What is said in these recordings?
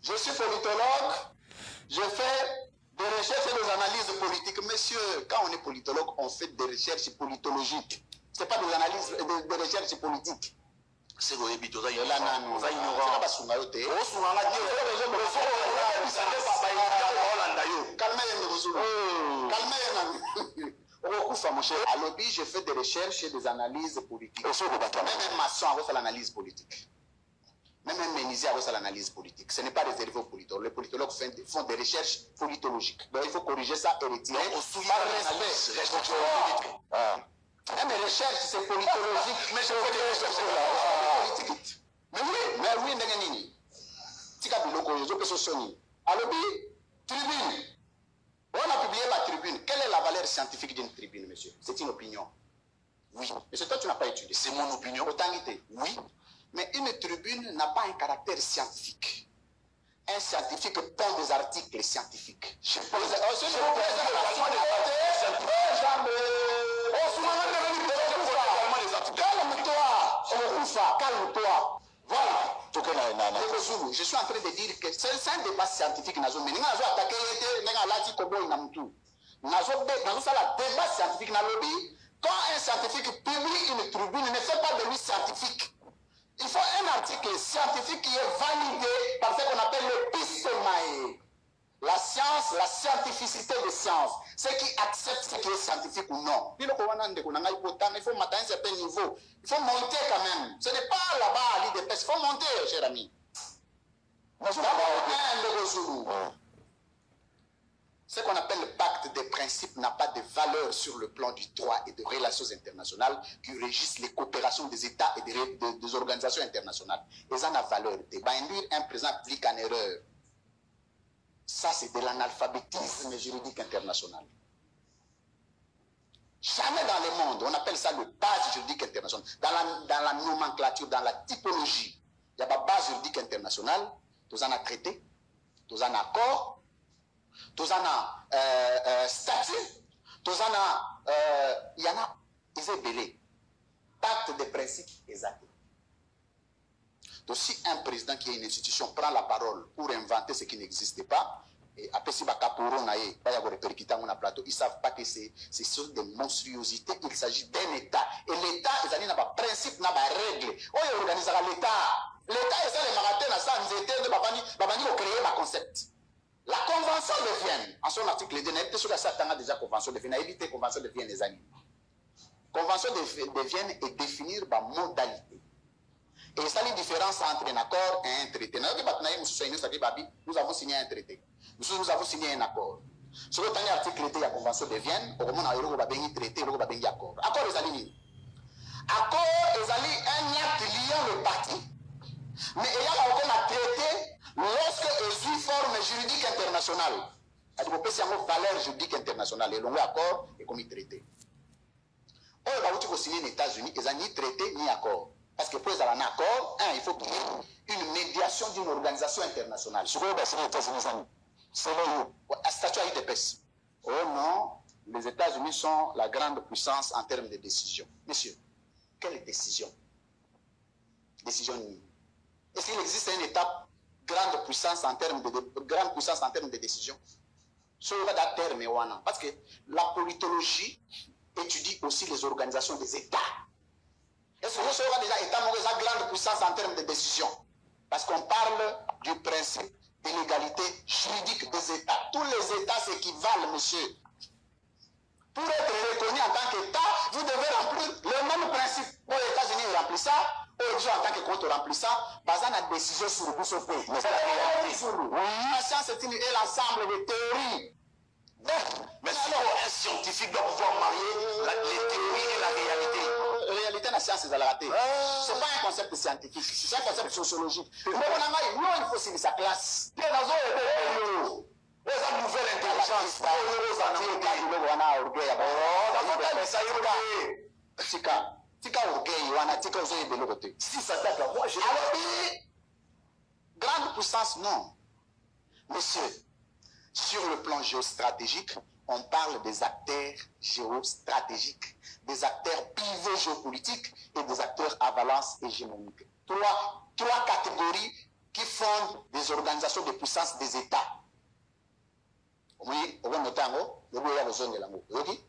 Je suis politologue, je fais des recherches et des analyses politiques. Monsieur, quand on est politologue, on fait des recherches politologiques. Ce n'est pas des analyses, des recherches politiques. C'est vrai, mais tu as ignorant. À l'objet, je fais des recherches et des analyses politiques. Même un maçon a l'analyse politique. Même un menuisier a l'analyse politique. Ce n'est pas réservé aux politologues. Les politologues font des recherches politologiques. Donc il faut corriger ça et retirer. Par respect. Mes recherches, c'est politologique. Mais je fais des recherches politiques. Mais oui, Nengenini. Tika Biloko, je peux soigner. À l'objet, tribune. On a publié la tribune. Quelle est la valeur scientifique d'une tribune, monsieur? C'est une opinion. Oui. Mais c'est toi, tu n'as pas étudié. C'est mon opinion. Autorité. Oui. Mais une tribune n'a pas un caractère scientifique. Un scientifique pond des articles scientifiques. Je pose calme-toi. Calme-toi. Voilà. Je suis en train de dire que c'est un débat scientifique. Quand un scientifique publie une tribune, ne fait pas de lui scientifique. Il faut un article scientifique qui est validé par ce qu'on appelle l'épistémae. La science, la scientificité des sciences. Ceux qui acceptent ce qui est scientifique ou non. Il faut monter un certain niveau. Il faut monter quand même. Ce n'est pas là-bas à l'île de pêche. Il faut monter, cher ami. Ce qu'on appelle le pacte des principes n'a pas de valeur sur le plan du droit et des relations internationales qui régissent les coopérations des États et des organisations internationales. Et ça n'a valeur. Induire un président public en erreur, ça c'est de l'analphabétisme juridique international. Jamais dans le monde, on appelle ça le base juridique international. Dans la nomenclature, dans la typologie, il y a la base juridique internationale, tous en a traité, tous en accord, tous en a statut, tous en a, il y en a, ils sont belés. Pacte des principes exacts. Donc si un président qui est une institution prend la parole pour inventer ce qui n'existe pas, et après si ils ne savent pas que c'est chose de monstruosité, il s'agit d'un État. Et l'État, ils n'ont pas de principe, n'a pas de règles. On organise l'État. L'État, c'est les marathons, ça, ils étaient de créer un concept. La Convention de Vienne, en son article 2, déjà Convention de Vienne, éviter Convention de Vienne les amis. Convention de Vienne est définir par modalité. Et ça, la différence entre un accord et un traité. Nous avons signé un traité. Nous avons signé un accord. Sur le dernier article de la Convention de Vienne, on a un traité, on a un accord. Accord est aligné. Accord est un acte liant le parti. Mais il y a un traité lorsque il y forme juridique internationale. C'est une valeur juridique internationale. Et l'on accord est comme un traité. On va signer les États-Unis, ils n'ont ni traité ni accord. Parce que pour avoir un accord, il faut qu'il y ait une médiation d'une organisation internationale. C'est les États-Unis. C'est le statut de paix. Oh non, les États-Unis sont la grande puissance en termes de décision. Monsieur, quelle décision? Décision. Est-ce qu'il existe une étape grande puissance en termes de décision? Parce que la politologie étudie aussi les organisations des États. Est-ce que vous aurez déjà État une grande puissance en termes de décision? Parce qu'on parle du principe de l'égalité juridique des États. Tous les États s'équivalent, monsieur. Pour être reconnu en tant qu'État, vous devez remplir le même principe. Pour les États-Unis, ils remplissent ça. Pour en tant que compte, ils remplissent ça. Basé sur la décision sur le bout de pays. Mais c'est la réalité. La science est l'ensemble des théories. Mais si un scientifique doit pouvoir marier les théories et la réalité. La réalité, la science, c'est la raté. Ce n'est pas un concept scientifique, c'est un concept sociologique. Mais il faut signer sa classe. Une nouvelle intelligence. Si ça s'attaque à moi, je... Alors, grande puissance, non. Monsieur, sur le plan géostratégique, on parle des acteurs géostratégiques, des acteurs pivots géopolitiques et des acteurs à valence hégémonique. Trois catégories qui fondent des organisations de puissance des États. Oui, au bon temps, le bout de la zone de l'amour. Oui,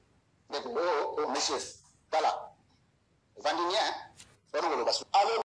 messieurs, voilà. Vous vendez bien, hein? Alors,